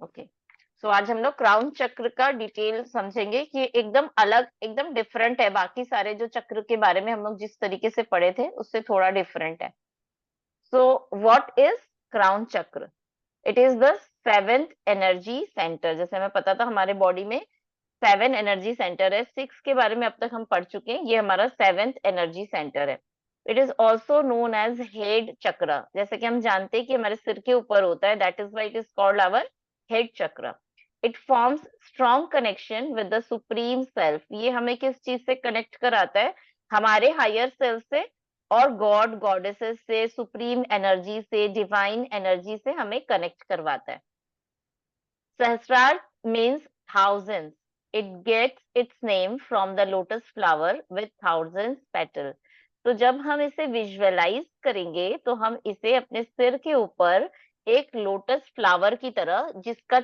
Okay, सो आज हम लोग क्राउन चक्र का डिटेल समझेंगे कि एकदम अलग, एकदम डिफरेंट है। बाकी सारे जो चक्र के बारे में हम लोग जिस तरीके से पढ़े थे उससे थोड़ा डिफरेंट है। सो व्हाट इज क्राउन चक्र? It is the seventh energy centre. जैसे हमें पता था हमारे बॉडी में 7 एनर्जी सेंटर है, 6 के बारे में अब तक हम पढ़ चुके हैं, ये हमारा 7th एनर्जी सेंटर है। It is also known as head chakra. जैसे कि हम जानते हैं कि हमारे सिर के ऊपर होता है, that is why it is called our head chakra. It forms strong connection with the supreme self. ये हमें किस चीज से कनेक्ट कराता है? हमारे हायर सेल्फ से और गॉड गॉडेसेस से, सुप्रीम एनर्जी से, डिवाइन एनर्जी से हमें कनेक्ट करवाता है। Sahasrar means thousands. It gets its name from the lotus flower with thousands petals. तो जब हम इसे विजुअलाइज करेंगे तो हम इसे अपने सिर के ऊपर एक लोटस फ्लावर की तरह, जिसका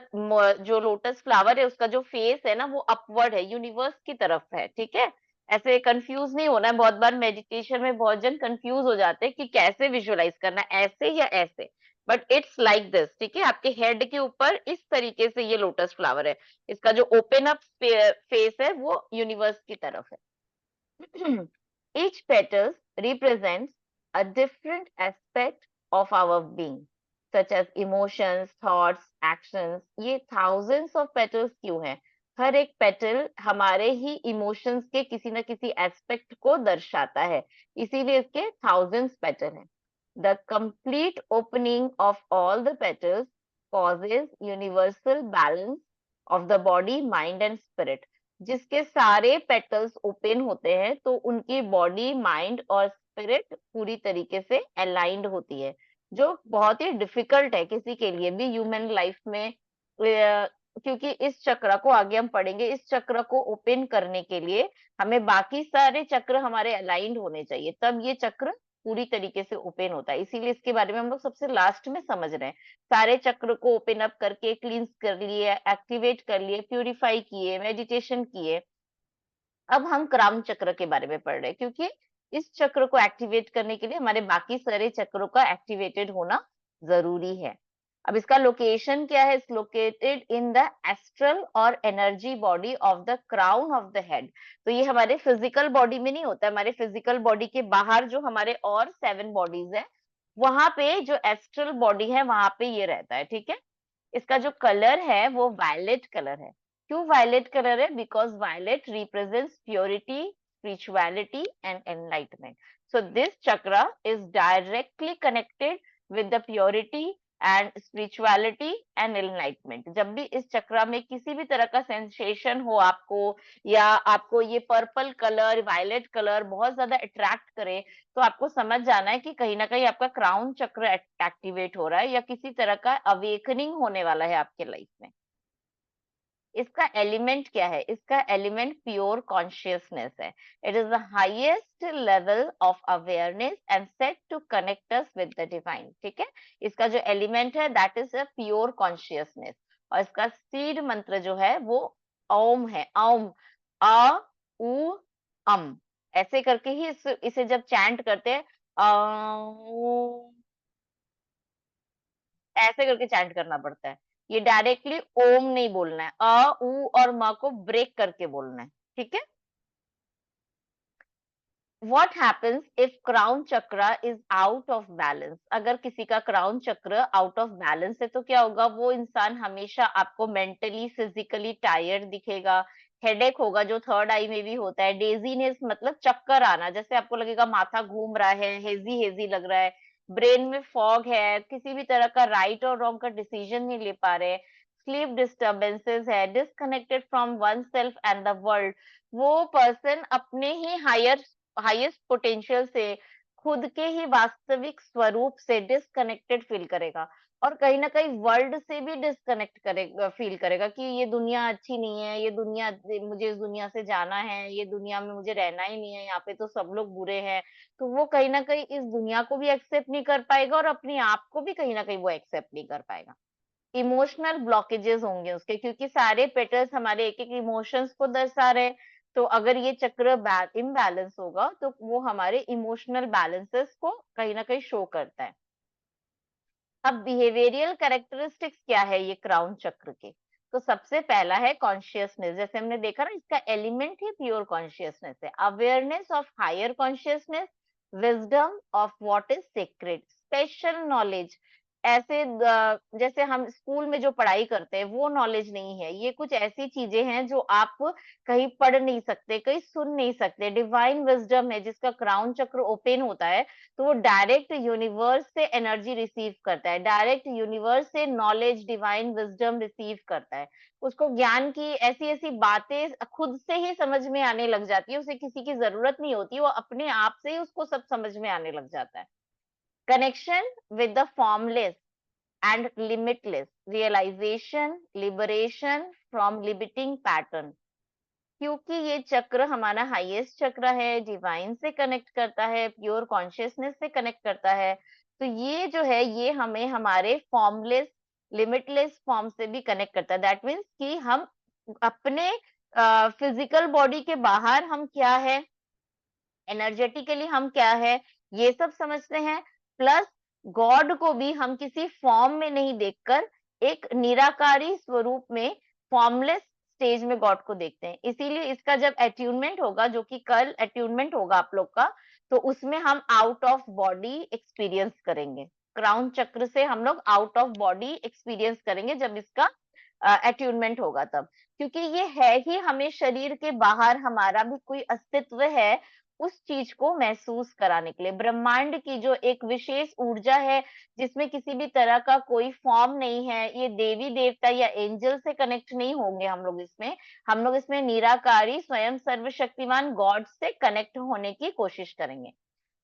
जो लोटस फ्लावर है उसका जो फेस है ना वो अपवर्ड है, यूनिवर्स की तरफ है। ठीक है, ऐसे कंफ्यूज नहीं होना है। बहुत बार मेडिटेशन में बहुत जन कंफ्यूज हो जाते हैं कि कैसे विजुअलाइज करना है, ऐसे या ऐसे। But it's like this. ठीक है, आपके हेड के ऊपर इस तरीके से ये लोटस फ्लावर है, इसका जो ओपन अप फेस है वो यूनिवर्स की तरफ है। Each petals represents a different aspect of our being, such as emotions, thoughts, actions. ये thousands of petals क्यों हैं? हर एक पेटल हमारे ही इमोशंस के किसी न किसी एस्पेक्ट को दर्शाता है, इसीलिए इसके thousands पेटल हैं। The complete opening of all the petals causes universal balance of the body, mind and spirit. जिसके सारे पेटल्स ओपन होते हैं तो उनकी बॉडी, माइंड और स्पिरिट पूरी तरीके से अलाइंड होती है, जो बहुत ही डिफिकल्ट है किसी के लिए भी ह्यूमन लाइफ में। क्योंकि इस चक्र को आगे हम पढ़ेंगे, इस चक्र को ओपन करने के लिए हमें बाकी सारे चक्र हमारे अलाइंड होने चाहिए, तब ये चक्र पूरी तरीके से ओपन होता है। इसीलिए इसके बारे में हम लोग सबसे लास्ट में समझ रहे हैं। सारे चक्र को ओपन अप करके क्लींस कर लिए, एक्टिवेट कर लिए, प्यूरिफाई किए, मेडिटेशन किए। अब हम क्राउन चक्र के बारे में पढ़ रहे हैं, क्योंकि इस चक्र को एक्टिवेट करने के लिए हमारे बाकी सारे चक्रों का एक्टिवेटेड होना जरूरी है। अब इसका लोकेशन क्या है? It's located in the astral और energy body of the crown of the head. तो ये हमारे फिजिकल बॉडी में नहीं होता है, हमारे फिजिकल बॉडी के बाहर जो हमारे और 7 बॉडीज है वहां पे जो एस्ट्रल बॉडी है वहां पे ये रहता है। ठीक है, इसका जो कलर है वो वायलेट कलर है। क्यों वायलेट कलर है? Because violet represents purity, spirituality and enlightenment. So this chakra is directly connected with the purity and spirituality and enlightenment. जब भी इस चक्र में किसी भी तरह का सेंसेशन हो आपको, या आपको ये पर्पल कलर, वायलेट कलर बहुत ज्यादा अट्रैक्ट करे, तो आपको समझ जाना है कि कहीं ना कहीं आपका क्राउन चक्र एक्टिवेट हो रहा है, या किसी तरह का अवेकनिंग होने वाला है आपके लाइफ में। इसका एलिमेंट क्या है? इसका एलिमेंट प्योर कॉन्शियसनेस है। It is the highest level of awareness and set to connect us with the divine. ठीक है, इसका जो एलिमेंट है that is a pure consciousness. और इसका सीड मंत्र जो है वो ओम है। ओम, अ उ अम, ऐसे करके ही इसे जब चैंट करते हैं, ऐसे करके चैंट करना पड़ता है। ये डायरेक्टली ओम नहीं बोलना है, अ उ और म को ब्रेक करके बोलना है। ठीक है, व्हाट हैपेंस इफ क्राउन चक्र इज आउट ऑफ बैलेंस? अगर किसी का क्राउन चक्र आउट ऑफ बैलेंस है तो क्या होगा? वो इंसान हमेशा आपको मेंटली, फिजिकली टायर्ड दिखेगा। हेडेक होगा, जो थर्ड आई में भी होता है। डेजीनेस मतलब चक्कर आना, जैसे आपको लगेगा माथा घूम रहा है, हेजी हेजी लग रहा है, ब्रेन में फॉग है, किसी भी तरह का राइट और रॉन्ग का डिसीजन नहीं ले पा रहे, स्लीप डिस्टर्बेंसेस है, disconnected from one self and the world. वो पर्सन अपने ही हाईएस्ट पोटेंशियल से, खुद के ही वास्तविक स्वरूप से डिस्कनेक्टेड फील करेगा। और कहीं ना कहीं वर्ल्ड से भी डिस्कनेक्ट करेगा, फील करेगा कि ये दुनिया अच्छी नहीं है, ये दुनिया, मुझे इस दुनिया से जाना है, ये दुनिया में मुझे रहना ही नहीं है, यहाँ पे तो सब लोग बुरे हैं। तो वो कहीं ना कहीं इस दुनिया को भी एक्सेप्ट नहीं कर पाएगा और अपने आप को भी कहीं ना कहीं वो एक्सेप्ट नहीं कर पाएगा। इमोशनल ब्लॉकेजेस होंगे उसके, क्योंकि सारे पेटर्स हमारे एक एक इमोशंस को दर्शा रहे हैं। तो अगर ये चक्र इम्बैलेंस होगा तो वो हमारे इमोशनल बैलेंसेस को कहीं ना कहीं शो करता है। अब बिहेवियरल कैरेक्टरिस्टिक्स क्या है ये क्राउन चक्र के? तो सबसे पहला है कॉन्शियसनेस। जैसे हमने देखा ना, इसका एलिमेंट ही प्योर कॉन्शियसनेस है। Awareness of higher consciousness, wisdom of what is secret, special knowledge. ऐसे जैसे हम स्कूल में जो पढ़ाई करते हैं वो नॉलेज नहीं है, ये कुछ ऐसी चीजें हैं जो आप कहीं पढ़ नहीं सकते, कहीं सुन नहीं सकते। डिवाइन विजडम है, जिसका क्राउन चक्र ओपन होता है तो वो डायरेक्ट यूनिवर्स से एनर्जी रिसीव करता है, डायरेक्ट यूनिवर्स से नॉलेज, डिवाइन विजडम रिसीव करता है। उसको ज्ञान की ऐसी ऐसी बातें खुद से ही समझ में आने लग जाती है, उसे किसी की जरूरत नहीं होती, वो अपने आप से ही उसको सब समझ में आने लग जाता है। Connection with the formless and limitless, realisation, liberation from limiting pattern. क्योंकि ये चक्र हमारा हाईएस्ट चक्र है, डिवाइन से कनेक्ट करता है, प्योर कॉन्शियसनेस से कनेक्ट करता है, तो ये जो है ये हमें हमारे फॉर्मलेस, लिमिटलेस फॉर्म से भी कनेक्ट करता है। दैट मीन्स कि हम अपने फिजिकल बॉडी के बाहर हम क्या है, एनर्जेटिकली हम क्या है, ये सब समझते हैं। प्लस गॉड को भी हम किसी फॉर्म में नहीं देखकर एक निराकारी स्वरूप में, फॉर्मलेस स्टेज में गॉड को देखते हैं। इसीलिए इसका जब अट्यूनमेंट होगा, जो कि कल अट्यूनमेंट होगा आप लोग का, तो उसमें हम आउट ऑफ बॉडी एक्सपीरियंस करेंगे। क्राउन चक्र से हम लोग आउट ऑफ बॉडी एक्सपीरियंस करेंगे जब इसका अट्यूनमेंट होगा तब। क्योंकि ये है ही हमें शरीर के बाहर हमारा भी कोई अस्तित्व है, उस चीज को महसूस कराने के लिए। ब्रह्मांड की जो एक विशेष ऊर्जा है, जिसमें किसी भी तरह का कोई फॉर्म नहीं है, ये देवी देवता या एंजल से कनेक्ट नहीं होंगे हम लोग इसमें। हम लोग इसमें निराकारी स्वयं सर्वशक्तिमान गॉड से कनेक्ट होने की कोशिश करेंगे।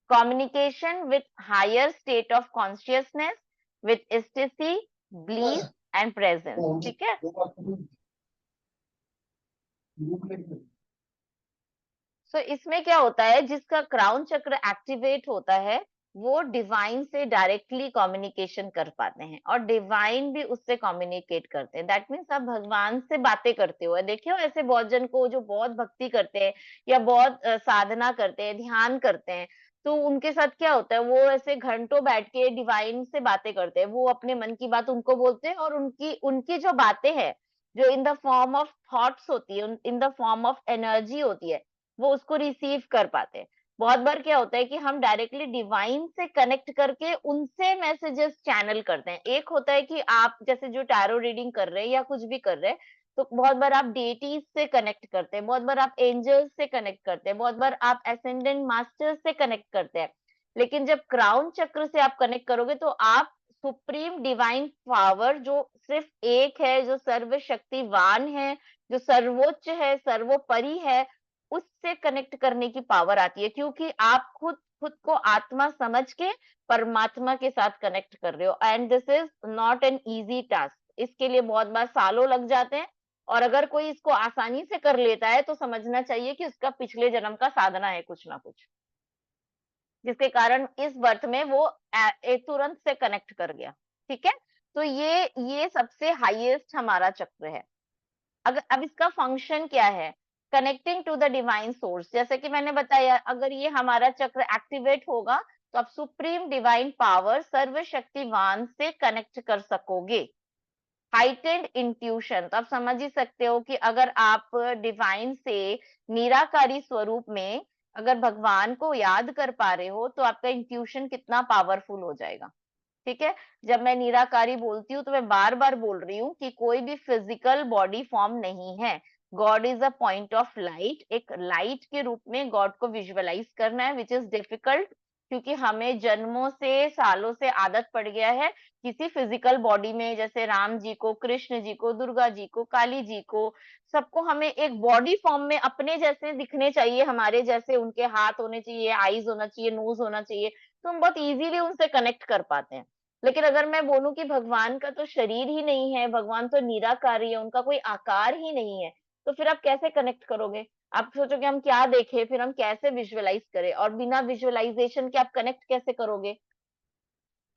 Communication with higher state of consciousness, with ecstasy, bliss and presence. ठीक है। सो इसमें क्या होता है, जिसका क्राउन चक्र एक्टिवेट होता है वो डिवाइन से डायरेक्टली कम्युनिकेशन कर पाते हैं, और डिवाइन भी उससे कम्युनिकेट करते हैं। दैट मीन्स आप भगवान से बातें करते हो। देखिए ऐसे बहुत जन को जो बहुत भक्ति करते हैं या बहुत साधना करते हैं, ध्यान करते हैं, तो उनके साथ क्या होता है, वो ऐसे घंटों बैठ के डिवाइन से बातें करते हैं। वो अपने मन की बात उनको बोलते हैं, और उनकी उनकी जो बातें हैं, जो in the form of thoughts होती है, in the form of energy होती है, वो उसको रिसीव कर पाते हैं। बहुत बार क्या होता है कि हम डायरेक्टली डिवाइन से कनेक्ट करके उनसे मैसेजेस चैनल करते हैं। एक होता है कि आप जैसे जो टैरो रीडिंग कर रहे हैं या कुछ भी कर रहे हैं, तो बहुत बार आप डेटीज से कनेक्ट करते हैं, बहुत बार आप एंजल्स से कनेक्ट करते हैं, बहुत बार आप एसेंडेंट मास्टर्स से कनेक्ट करते हैं। लेकिन जब क्राउन चक्र से आप कनेक्ट करोगे तो आप सुप्रीम डिवाइन पावर, जो सिर्फ एक है, जो सर्वशक्तिवान है, जो सर्वोच्च है, सर्वोपरि है, उससे कनेक्ट करने की पावर आती है। क्योंकि आप खुद खुद को आत्मा समझ के परमात्मा के साथ कनेक्ट कर रहे हो, and this is not an easy task. इसके लिए बहुत बार सालों लग जाते हैं, और अगर कोई इसको आसानी से कर लेता है तो समझना चाहिए कि उसका पिछले जन्म का साधना है कुछ ना कुछ, जिसके कारण इस बर्थ में वो तुरंत से कनेक्ट कर गया। ठीक है। तो ये सबसे हाईएस्ट हमारा चक्र है। अगर अब इसका फंक्शन क्या है, connecting to the divine source. जैसे कि मैंने बताया, अगर ये हमारा चक्र एक्टिवेट होगा तो आप सुप्रीम डिवाइन पावर, सर्वशक्तिवान से कनेक्ट कर सकोगे। हाइटेंड इंट्यूशन, तो आप समझ ही सकते हो कि अगर आप डिवाइन से निराकारी स्वरूप में अगर भगवान को याद कर पा रहे हो तो आपका इंट्यूशन कितना पावरफुल हो जाएगा। ठीक है। जब मैं निराकारी बोलती हूँ तो मैं बार बार बोल रही हूँ कि कोई भी फिजिकल बॉडी फॉर्म नहीं है। God is a point of light. एक लाइट के रूप में गॉड को विजुअलाइज करना है, विच इज डिफिकल्ट, क्योंकि हमें जन्मों से, सालों से आदत पड़ गया है किसी फिजिकल बॉडी में, जैसे राम जी को, कृष्ण जी को, दुर्गा जी को, काली जी को, सबको हमें एक बॉडी फॉर्म में अपने जैसे दिखने चाहिए, हमारे जैसे उनके हाथ होने चाहिए, आईज होना चाहिए, नोज होना चाहिए, तो हम बहुत इजीली उनसे कनेक्ट कर पाते हैं। लेकिन अगर मैं बोलूं कि भगवान का तो शरीर ही नहीं है, भगवान तो निराकारी है, उनका कोई आकार ही नहीं है, तो फिर आप कैसे कनेक्ट करोगे? आप सोचोगे हम क्या देखें, फिर हम कैसे विजुअलाइज करें, और बिना विजुअलाइजेशन के आप कनेक्ट कैसे करोगे?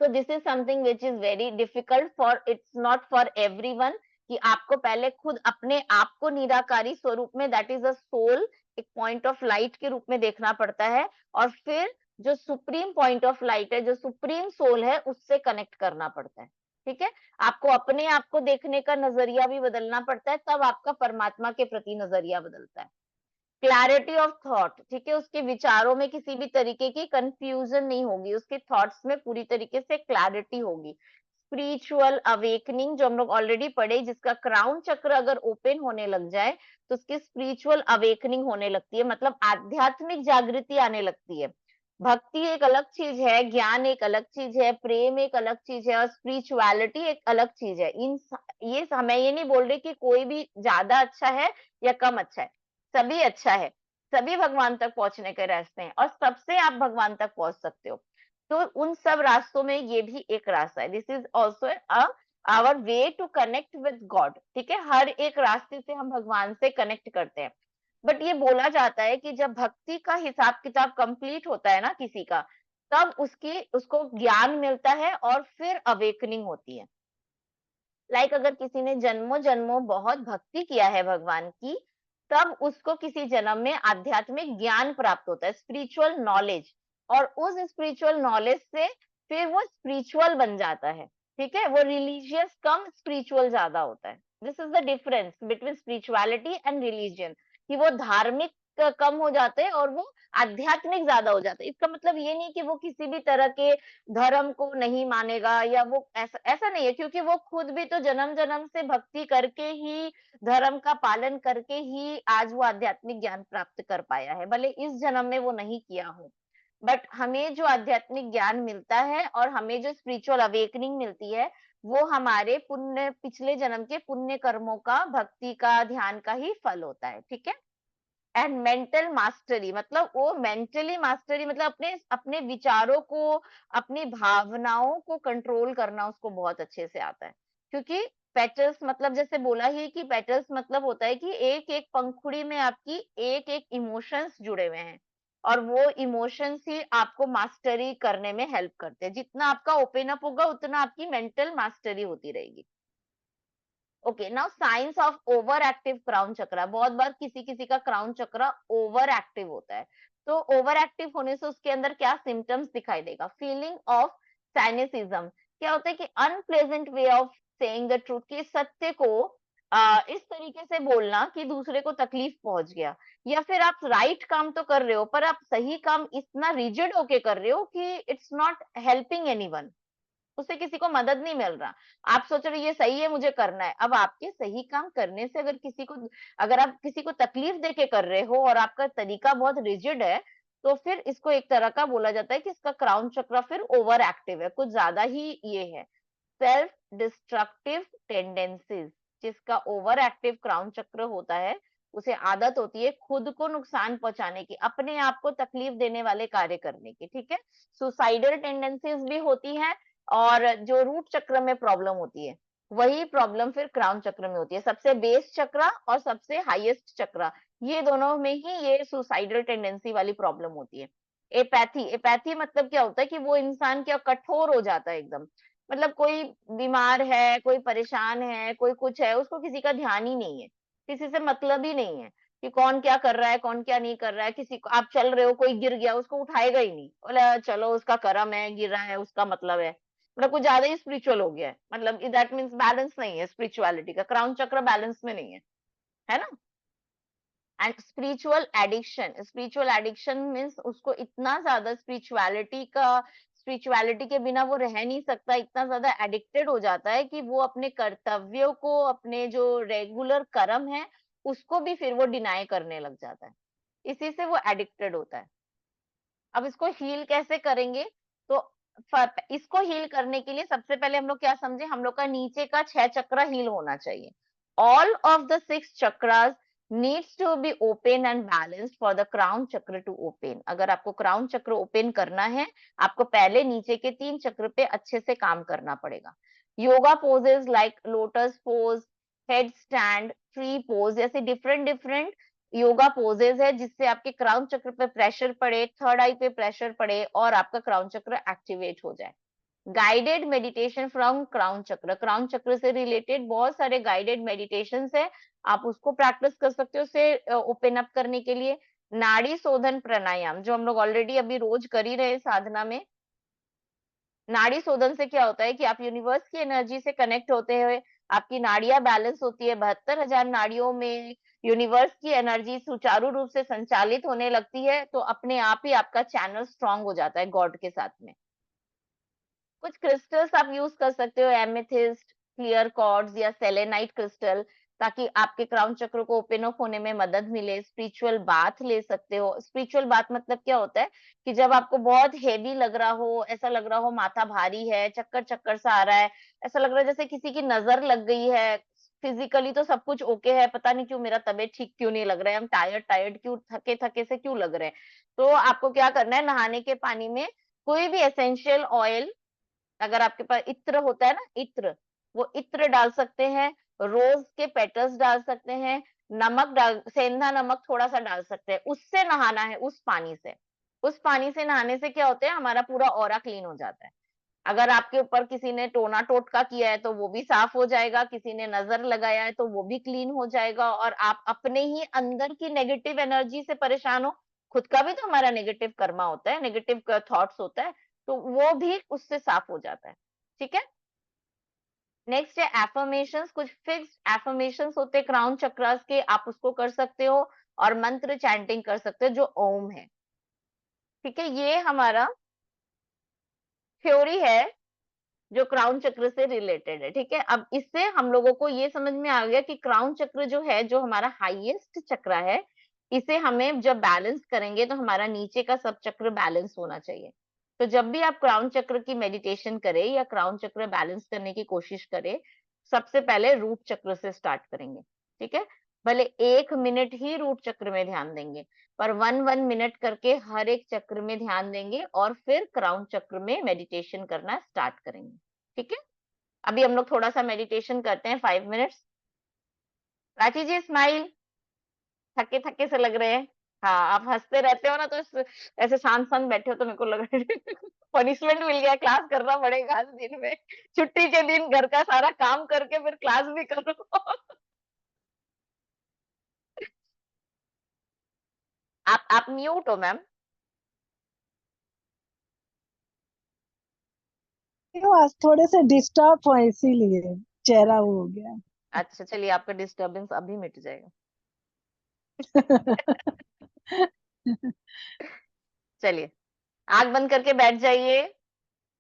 तो this is something which is very difficult for, it's not for everyone, कि आपको पहले खुद अपने आप को निराकारी स्वरूप में, दैट इज अ सोल, एक पॉइंट ऑफ लाइट के रूप में देखना पड़ता है, और फिर जो सुप्रीम पॉइंट ऑफ लाइट है, जो सुप्रीम सोल है, उससे कनेक्ट करना पड़ता है। ठीक है, आपको अपने आप को देखने का नजरिया भी बदलना पड़ता है, तब आपका परमात्मा के प्रति नजरिया बदलता है। क्लैरिटी ऑफ थॉट, ठीक है, उसके विचारों में किसी भी तरीके की कंफ्यूजन नहीं होगी, उसके थॉट्स में पूरी तरीके से क्लैरिटी होगी। स्पिरिचुअल अवेकनिंग, जो हम लोग ऑलरेडी पढ़े, जिसका क्राउन चक्र अगर ओपन होने लग जाए तो उसकी स्पिरिचुअल अवेकनिंग होने लगती है, मतलब आध्यात्मिक जागृति आने लगती है। भक्ति एक अलग चीज है, ज्ञान एक अलग चीज है, प्रेम एक अलग चीज है, और स्पिरिचुअलिटी एक अलग चीज है। ये मैं ये नहीं बोल रही कि कोई भी ज्यादा अच्छा है या कम अच्छा है, सभी अच्छा है, सभी भगवान तक पहुंचने के रास्ते हैं, और सबसे आप भगवान तक पहुंच सकते हो। तो उन सब रास्तों में ये भी एक रास्ता है। This is also our way to connect with God. ठीक है, हर एक रास्ते से हम भगवान से कनेक्ट करते हैं। बट ये बोला जाता है कि जब भक्ति का हिसाब किताब कंप्लीट होता है ना किसी का, तब उसको ज्ञान मिलता है और फिर अवेकनिंग होती है। अगर किसी ने जन्मों जन्मों बहुत भक्ति किया है भगवान की, तब उसको किसी जन्म में आध्यात्मिक ज्ञान प्राप्त होता है, स्पिरिचुअल नॉलेज, और उस स्पिरिचुअल नॉलेज से फिर वो स्पिरिचुअल बन जाता है। ठीक है, वो रिलीजियस कम स्पिरिचुअल ज्यादा होता है। This is the difference between spirituality and religion, कि वो धार्मिक कम हो जाते हैं और वो आध्यात्मिक ज्यादा हो जाते हैं। इसका मतलब ये नहीं कि वो किसी भी तरह के धर्म को नहीं मानेगा, या वो ऐसा ऐसा नहीं है, क्योंकि वो खुद भी तो जन्म जन्म से भक्ति करके ही, धर्म का पालन करके ही आज वो आध्यात्मिक ज्ञान प्राप्त कर पाया है, भले इस जन्म में वो नहीं किया हो। बट हमें जो आध्यात्मिक ज्ञान मिलता है और हमें जो स्पिरिचुअल अवेकनिंग मिलती है, वो हमारे पुण्य, पिछले जन्म के पुण्य कर्मों का, भक्ति का, ध्यान का ही फल होता है। ठीक है, एंड मेंटल मास्टरी, मतलब वो मेंटली मास्टरी, मतलब अपने अपने विचारों को, अपनी भावनाओं को कंट्रोल करना उसको बहुत अच्छे से आता है। क्योंकि पेटल्स, मतलब जैसे बोला ही कि पेटल्स मतलब होता है कि एक एक पंखुड़ी में आपकी एक एक इमोशंस जुड़े हुए हैं, और वो इमोशंस ही आपको मास्टरी करने में हेल्प करते हैं। जितना आपका ओपन अप होगा, उतना आपकी मेंटल मास्टरी होती रहेगी। Okay, now science of over active crown chakra. बहुत बार किसी किसी का क्राउन चक्रा ओवर एक्टिव होता है, तो ओवर एक्टिव होने से उसके अंदर क्या सिम्टम्स दिखाई देगा? फीलिंग ऑफ साइनिसिज्म, क्या होता है कि unpleasant way of saying the truth, कि सत्य को इस तरीके से बोलना कि दूसरे को तकलीफ पहुंच गया, या फिर आप राइट काम तो कर रहे हो पर आप सही काम इतना रिजिड होके कर रहे हो कि इट्स नॉट हेल्पिंग एनीवन, उससे किसी को मदद नहीं मिल रहा। आप सोच रहे हो ये सही है, मुझे करना है। अब आपके सही काम करने से अगर आप किसी को तकलीफ देके कर रहे हो और आपका तरीका बहुत रिजिड है, तो फिर इसको एक तरह का बोला जाता है कि इसका क्राउन चक्र फिर ओवर एक्टिव है, कुछ ज्यादा ही ये है। सेल्फ डिस्ट्रक्टिव टेंडेंसीज, जिसका ओवर एक्टिव क्राउन चक्र होता है, उसे आदत होती है खुद को नुकसान पहुंचाने की, अपने आप को तकलीफ देने वाले कार्य करने की। ठीक है, सुसाइडल टेंडेंसीज भी होती है, और जो रूट चक्र में प्रॉब्लम होती है, वही प्रॉब्लम फिर क्राउन चक्र में होती है। सबसे बेस चक्र और सबसे हाईएस्ट चक्र, ये दोनों में ही ये सुसाइडल टेंडेंसी वाली प्रॉब्लम होती है। एपैथी, एपैथी मतलब क्या होता है कि वो इंसान क्या कठोर हो जाता है एकदम, मतलब कोई बीमार है, कोई परेशान है, कोई कुछ है, उसको किसी का ध्यान ही नहीं है, किसी से मतलब ही नहीं है कि कौन क्या कर रहा है, कौन क्या नहीं कर रहा है। किसी को आप चल रहे हो, कोई गिर गया, उसको उठाएगा ही नहीं, बोला चलो उसका कर्म है, गिरा है, उसका मतलब है। मतलब कुछ ज्यादा ही स्पिरिचुअल हो गया है, मतलब दैट मीन्स बैलेंस नहीं है स्पिरिचुअलिटी का, क्राउन चक्र बैलेंस में नहीं है ना। एंड स्पिरिचुअल एडिक्शन मीन्स उसको इतना ज्यादा स्पिरिचुअलिटी के बिना वो रह नहीं सकता, इतना ज्यादा एडिक्टेड हो जाता है कि वो अपने कर्तव्यों को, अपने जो रेगुलर कर्म है, उसको भी फिर वो डिनाई करने लग जाता है। इसी से वो एडिक्टेड होता है। अब इसको हील कैसे करेंगे? तो इसको हील करने के लिए सबसे पहले हम लोग क्या समझे, हम लोग का नीचे का 6 चक्र हील होना चाहिए। All of the 6 chakras needs to be open and balanced for the crown chakra to open. अगर आपको क्राउन चक्र ओपन करना है, आपको पहले नीचे के 3 चक्र पे अच्छे से काम करना पड़ेगा। Yoga poses like lotus pose, headstand, tree pose, जैसे डिफरेंट डिफरेंट योगा पोजेज है, जिससे आपके क्राउन चक्र पे प्रेशर पड़े, थर्ड आई पे प्रेशर पड़े, और आपका क्राउन चक्र एक्टिवेट हो जाए। गाइडेड मेडिटेशन फ्रॉम क्राउन चक्र, क्राउन चक्र से रिलेटेड बहुत सारे गाइडेड मेडिटेशन है, आप उसको प्रैक्टिस कर सकते हो उसे ओपन अप करने के लिए। नाड़ी शोधन प्राणायाम जो हम लोग ऑलरेडी अभी रोज कर ही रहे हैं साधना में। नाड़ी शोधन से क्या होता है कि आप यूनिवर्स की एनर्जी से कनेक्ट होते हुए आपकी नाड़ियां बैलेंस होती है, 72,000 नाड़ियों में यूनिवर्स की एनर्जी सुचारू रूप से संचालित होने लगती है, तो अपने आप ही आपका चैनल स्ट्रांग हो जाता है गॉड के साथ में। कुछ क्रिस्टल्स आप यूज कर सकते हो, एमेथिस्ट, क्लियर क्वार्ट्ज या सेलेनाइट क्रिस्टल, ताकि आपके क्राउन चक्र को ओपन अप होने में मदद मिले। स्पिरिचुअल बाथ ले सकते हो। स्पिरिचुअल बाथ मतलब क्या होता है कि जब आपको बहुत हेवी लग रहा हो, ऐसा लग रहा हो माथा भारी है, चक्कर चक्कर सा आ रहा है, ऐसा लग रहा है जैसे किसी की नजर लग गई है, फिजिकली तो सब कुछ ओके है, पता नहीं क्यों मेरा तबीयत ठीक क्यों नहीं लग रहा है, हम टायर्ड टायर्ड क्यों, थके थके से क्यों लग रहे हैं, तो आपको क्या करना है, नहाने के पानी में कोई भी एसेंशियल ऑयल, अगर आपके पास इत्र होता है ना, इत्र, वो इत्र डाल सकते हैं, रोज के पेटल्स डाल सकते हैं, नमक डाल, सेंधा नमक थोड़ा सा डाल सकते हैं, उससे नहाना है, उस पानी से। उस पानी से नहाने से क्या होता है, हमारा पूरा ऑरा क्लीन हो जाता है। अगर आपके ऊपर किसी ने टोना टोटका किया है तो वो भी साफ हो जाएगा, किसी ने नजर लगाया है तो वो भी क्लीन हो जाएगा, और आप अपने ही अंदर की नेगेटिव एनर्जी से परेशान हो, खुद का भी तो हमारा नेगेटिव कर्मा होता है, नेगेटिव थॉट्स होता है, तो वो भी उससे साफ हो जाता है। ठीक है। नेक्स्ट है एफर्मेशंस। कुछ फिक्स्ड एफर्मेशंस होते हैं क्राउन चक्रास के, आप उसको कर सकते हो, और मंत्र चैंटिंग कर सकते हो जो ओम है। ठीक है, ये हमारा थ्योरी है जो क्राउन चक्र से रिलेटेड है। ठीक है, अब इससे हम लोगों को ये समझ में आ गया कि क्राउन चक्र जो है, जो हमारा हाईएस्ट चक्र है, इसे हमें जब बैलेंस करेंगे तो हमारा नीचे का सब चक्र बैलेंस होना चाहिए। तो जब भी आप क्राउन चक्र की मेडिटेशन करें या क्राउन चक्र बैलेंस करने की कोशिश करें, सबसे पहले रूट चक्र से स्टार्ट करेंगे। ठीक है, भले 1 मिनट ही रूट चक्र में ध्यान देंगे, पर 1 1 मिनट करके हर एक चक्र में ध्यान देंगे, और फिर क्राउन चक्र में मेडिटेशन करना स्टार्ट करेंगे। ठीक है, अभी हम लोग थोड़ा सा मेडिटेशन करते हैं, 5 मिनट्स। प्राची जी स्माइल, थके थके से लग रहे हैं। हाँ, आप हंसते रहते हो ना, तो ऐसे शांत शांत बैठे हो तो मेरे को लग रहा है पनिशमेंट मिल गया, क्लास करना पड़ेगा आज दिन में, छुट्टी के दिन घर का सारा काम करके फिर क्लास भी करो आप म्यूट हो मैम। क्यों आज थोड़े से डिस्टर्ब हो इसीलिए चेहरा वो हो गया। अच्छा चलिए, आपका डिस्टरबेंस अभी मिट जाएगा। चलिए, आंख बंद करके बैठ जाइए।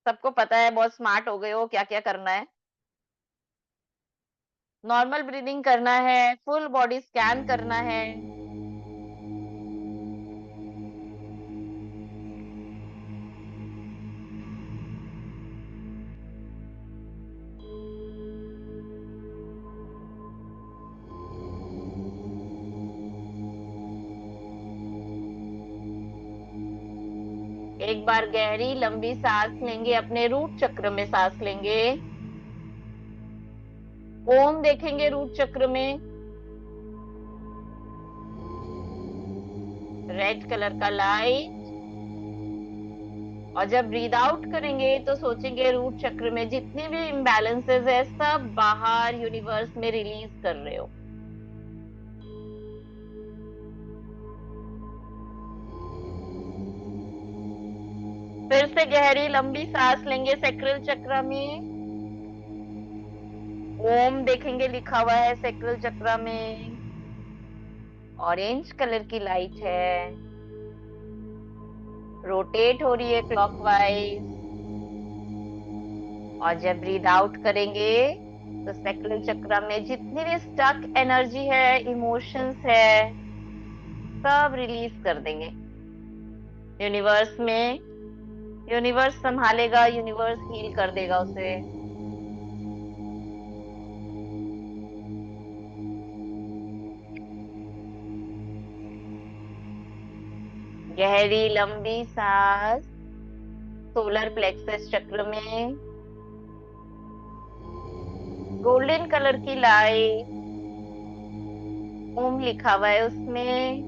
सबको पता है, बहुत स्मार्ट हो गए हो, क्या क्या करना है। नॉर्मल ब्रीदिंग करना है, फुल बॉडी स्कैन करना है। एक बार गहरी लंबी सांस लेंगे, अपने रूट चक्र में सांस लेंगे, ओम देखेंगे रूट चक्र में, रेड कलर का लाइट, और जब ब्रीद आउट करेंगे तो सोचेंगे रूट चक्र में जितने भी इम्बैलेंसेस है सब बाहर यूनिवर्स में रिलीज कर रहे हो। फिर से गहरी लंबी सांस लेंगे सैक्रल चक्र में, ओम देखेंगे लिखा हुआ है सैक्रल चक्र में, ऑरेंज कलर की लाइट है, रोटेट हो रही है क्लॉकवाइज। और जब ब्रीद आउट करेंगे तो सैक्रल चक्र में जितनी भी स्टक एनर्जी है, इमोशंस है, सब रिलीज कर देंगे यूनिवर्स में। यूनिवर्स संभालेगा, यूनिवर्स हील कर देगा उसे। गहरी लंबी सांस सोलर प्लेक्सस चक्र में, गोल्डन कलर की लाइट, ओम लिखा हुआ है उसमें,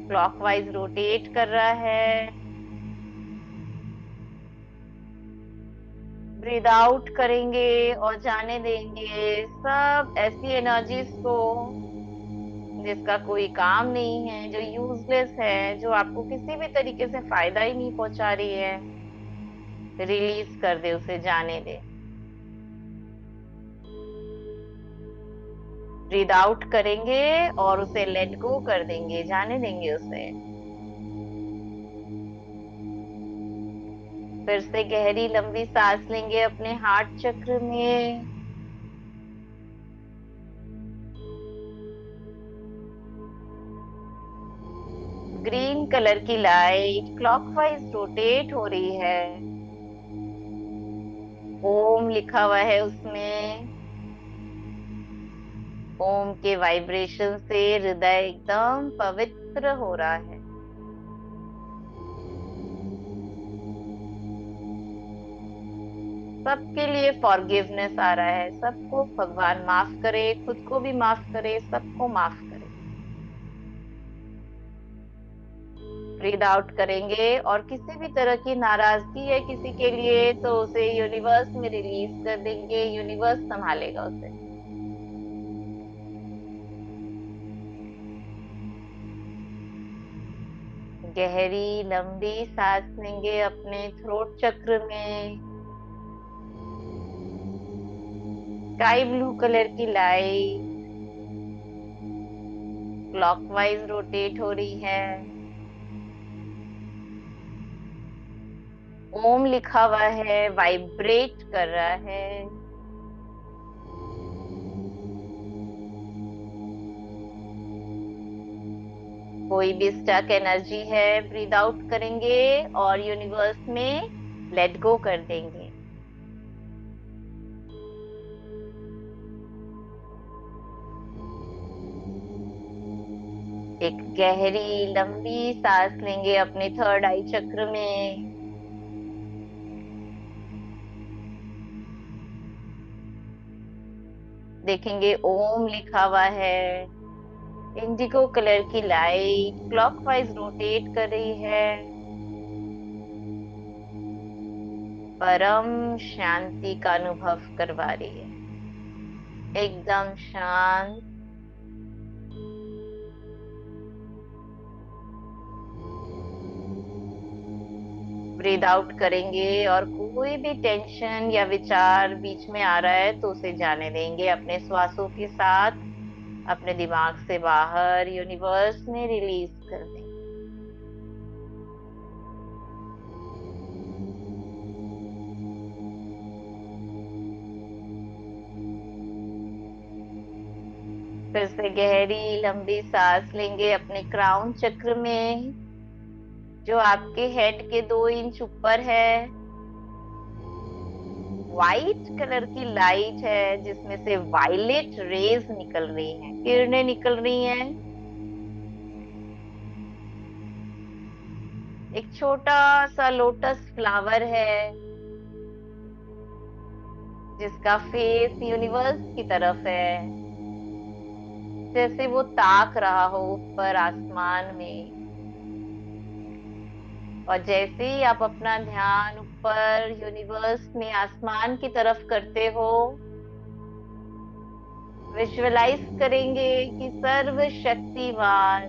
क्लॉकवाइज रोटेट कर रहा है। ब्रीद आउट करेंगे और जाने देंगे सब ऐसी एनर्जीज को जिसका कोई काम नहीं है, जो यूजलेस है, जो आपको किसी भी तरीके से फायदा ही नहीं पहुंचा रही है, रिलीज कर दे, उसे जाने दे। ब्रीद आउट करेंगे और उसे लेट गो कर देंगे, जाने देंगे उसे। फिर से गहरी लंबी सांस लेंगे अपने हार्ट चक्र में। ग्रीन कलर की लाइट क्लॉकवाइज रोटेट हो रही है। ओम लिखा हुआ है उसमें। ओम के वाइब्रेशन से हृदय एकदम पवित्र हो रहा है। सबके लिए फॉरगिवनेस आ रहा है, सबको भगवान माफ करे, खुद को भी माफ करे, सबको माफ करे। ब्रीद आउट करेंगे और किसी भी तरह की नाराजगी है किसी के लिए तो उसे यूनिवर्स में रिलीज कर देंगे, यूनिवर्स संभालेगा उसे। गहरी लंबी सांस लेंगे अपने थ्रोट चक्र में। स्काई ब्लू कलर की लाइट क्लॉकवाइज रोटेट हो रही है। ओम लिखा हुआ है, वाइब्रेट कर रहा है। कोई भी स्टक एनर्जी है, ब्रीद आउट करेंगे और यूनिवर्स में लेट गो कर देंगे। एक गहरी लंबी सांस लेंगे अपने थर्ड आई चक्र में। देखेंगे ओम लिखा हुआ है। इंडिगो कलर की लाइट क्लॉकवाइज रोटेट कर रही है। परम शांति का अनुभव करवा रही है, एकदम शांत। ब्रीद आउट करेंगे और कोई भी टेंशन या विचार बीच में आ रहा है तो उसे जाने देंगे अपने श्वासों के साथ, अपने दिमाग से बाहर यूनिवर्स में रिलीज कर देंगे। फिर से गहरी लंबी सांस लेंगे अपने क्राउन चक्र में, जो आपके हेड के 2 इंच ऊपर है। व्हाइट कलर की लाइट है जिसमें से वायलेट रेज निकल रही हैं, किरणें निकल रही हैं। एक छोटा सा लोटस फ्लावर है जिसका फेस यूनिवर्स की तरफ है, जैसे वो ताक रहा हो ऊपर आसमान में। और जैसे ही आप अपना ध्यान ऊपर यूनिवर्स में आसमान की तरफ करते हो, विजुअलाइज करेंगे कि सर्वशक्तिवान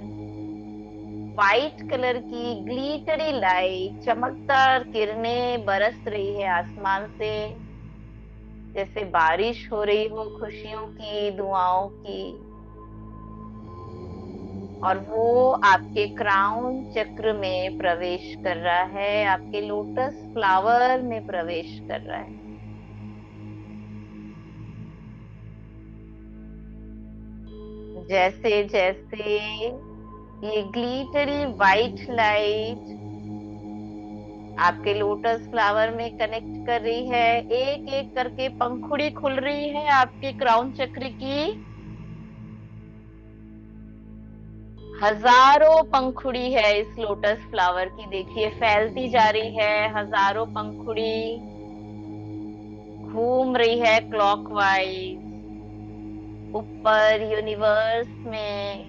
व्हाइट कलर की ग्लिटरी लाइट चमकदार किरणें बरस रही है आसमान से, जैसे बारिश हो रही हो खुशियों की, दुआओं की। और वो आपके क्राउन चक्र में प्रवेश कर रहा है, आपके लोटस फ्लावर में प्रवेश कर रहा है। जैसे जैसे ये ग्लिटरी व्हाइट लाइट आपके लोटस फ्लावर में कनेक्ट कर रही है, एक एक करके पंखुड़ी खुल रही है आपके क्राउन चक्र की। हजारों पंखुड़ी है इस लोटस फ्लावर की, देखिए फैलती जा रही है। हजारों पंखुड़ी घूम रही है क्लॉकवाइज ऊपर यूनिवर्स में।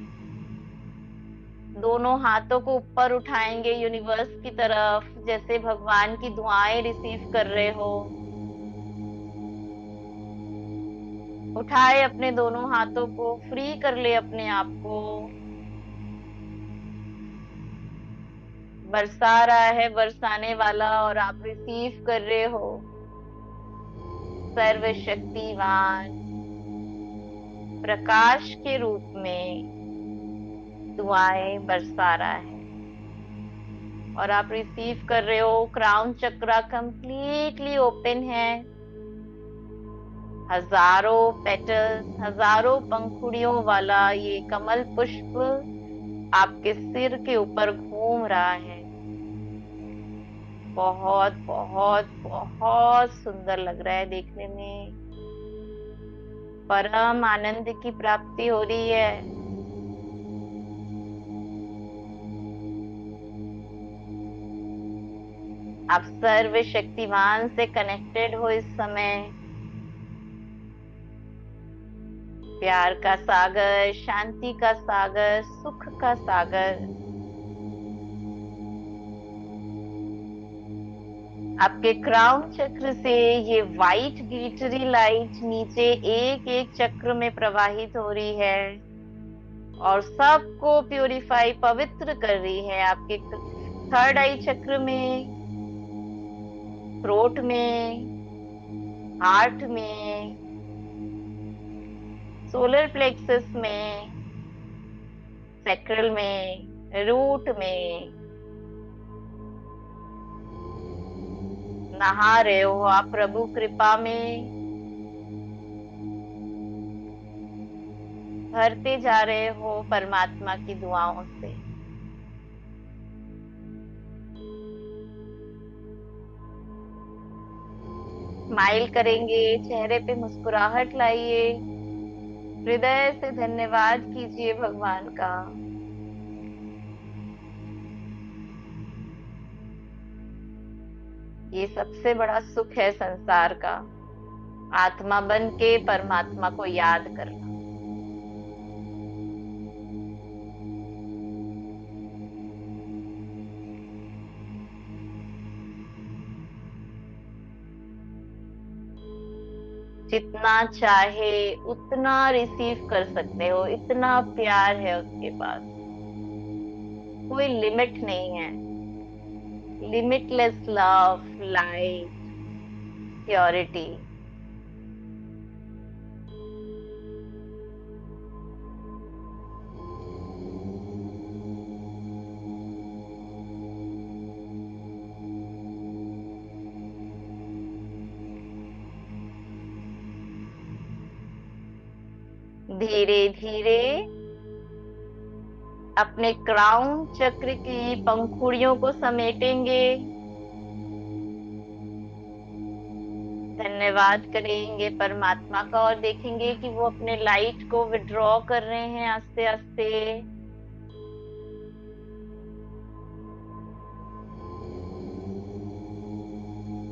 दोनों हाथों को ऊपर उठाएंगे यूनिवर्स की तरफ, जैसे भगवान की दुआएं रिसीव कर रहे हो। उठाए अपने दोनों हाथों को, फ्री कर ले अपने आप को। बरसा रहा है बरसाने वाला, और आप रिसीव कर रहे हो। सर्वशक्तिमान प्रकाश के रूप में दुआएं बरसा रहा है, और आप रिसीव कर रहे हो। क्राउन चक्रा कंप्लीटली ओपन है। हजारों पेटल्स, हजारों पंखुड़ियों वाला ये कमल पुष्प आपके सिर के ऊपर घूम रहा है। बहुत बहुत बहुत सुंदर लग रहा है देखने में। परम आनंद की प्राप्ति हो रही है। आप सर्व शक्तिमान से कनेक्टेड हो इस समय। प्यार का सागर, शांति का सागर, सुख का सागर आपके क्राउन चक्र से ये वाइट ग्लिटरी लाइट नीचे एक एक चक्र में प्रवाहित हो रही है, और सबको प्यूरिफाई, पवित्र कर रही है। आपके थर्ड आई चक्र में, थ्रोट में, हार्ट में, सोलर प्लेक्सस में, सैक्रल में, रूट में नहा रहे हो आप प्रभु कृपा में। भरते जा रहे हो परमात्मा की दुआओं से। स्माइल करेंगे, चेहरे पे मुस्कुराहट लाइए, हृदय से धन्यवाद कीजिए भगवान का। ये सबसे बड़ा सुख है संसार का, आत्मा बन के परमात्मा को याद करना। जितना चाहे उतना रिसीव कर सकते हो, इतना प्यार है उसके पास, कोई लिमिट नहीं है। Limitless love, light, purity. धीरे धीरे अपने क्राउन चक्र की पंखुड़ियों को समेटेंगे, धन्यवाद करेंगे परमात्मा का, और देखेंगे कि वो अपने लाइट को विड्रॉ कर रहे हैं आस्ते आस्ते।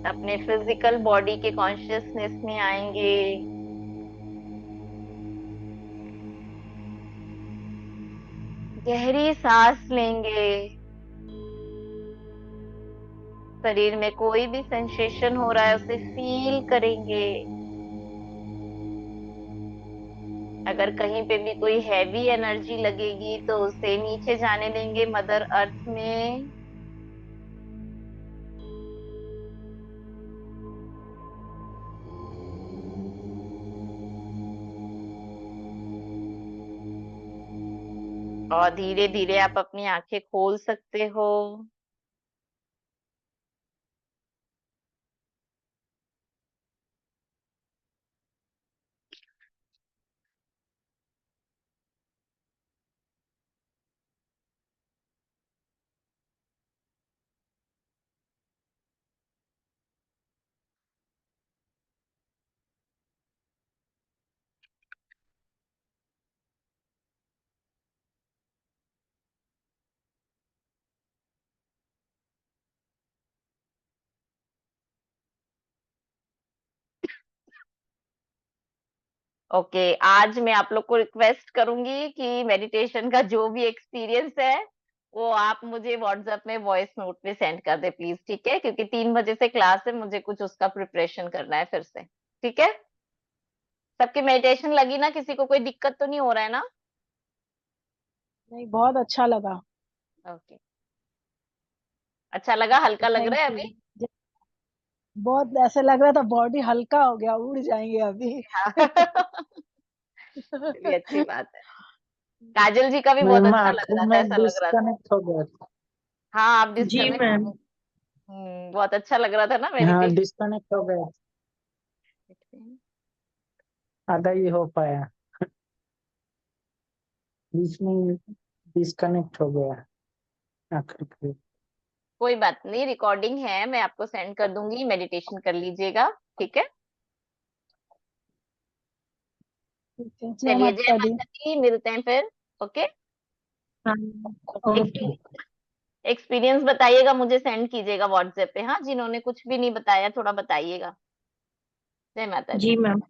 अपने फिजिकल बॉडी के कॉन्शियसनेस में आएंगे। गहरी सांस लेंगे। शरीर में कोई भी सेंसेशन हो रहा है उसे फील करेंगे। अगर कहीं पे भी कोई हैवी एनर्जी लगेगी तो उसे नीचे जाने देंगे मदर अर्थ में। और धीरे धीरे आप अपनी आंखें खोल सकते हो। ओके, आज मैं आप लोग को रिक्वेस्ट करूंगी कि मेडिटेशन का जो भी एक्सपीरियंस है वो आप मुझे व्हाट्सएप में वॉइस नोट में सेंड कर दे प्लीज, ठीक है? क्योंकि 3 बजे से क्लास है, मुझे कुछ उसका प्रिपरेशन करना है फिर से। ठीक है? सबकी मेडिटेशन लगी ना? किसी को कोई दिक्कत तो नहीं हो रहा है ना? नहीं, बहुत अच्छा लगा। ओके। अच्छा लगा, हल्का लग थैंक रहा है यू। अभी? बहुत ऐसे लग रहा था बॉडी हल्का हो गया, उड़ जाएंगे अभी। हाँ। चलिए, अच्छी बात है। काजल जी का भी बहुत मैम अच्छा लग आंखों रहा था, में ऐसा लग रहा था। डिस्कनेक्ट हो गया था। हाँ, आप जी डिस्कनेक्ट मैम। हो। बहुत अच्छा लग रहा था ना हाँ मेडिटेशन। डिस्कनेक्ट हो गया, आधा ही हो पाया, बीच में डिस्कनेक्ट हो गया आखिर। कोई बात नहीं, रिकॉर्डिंग है, मैं आपको सेंड कर दूंगी, मेडिटेशन कर लीजिएगा। ठीक है। ठीक है, जय चलिए, जय माता दी। माता दी, मिलते हैं फिर। ओके। हाँ ओके। एक्सपीरियंस बताइएगा, मुझे सेंड कीजिएगा व्हाट्सएप पे। हाँ, जिन्होंने कुछ भी नहीं बताया थोड़ा बताइएगा। जय माता दी। जी मैम।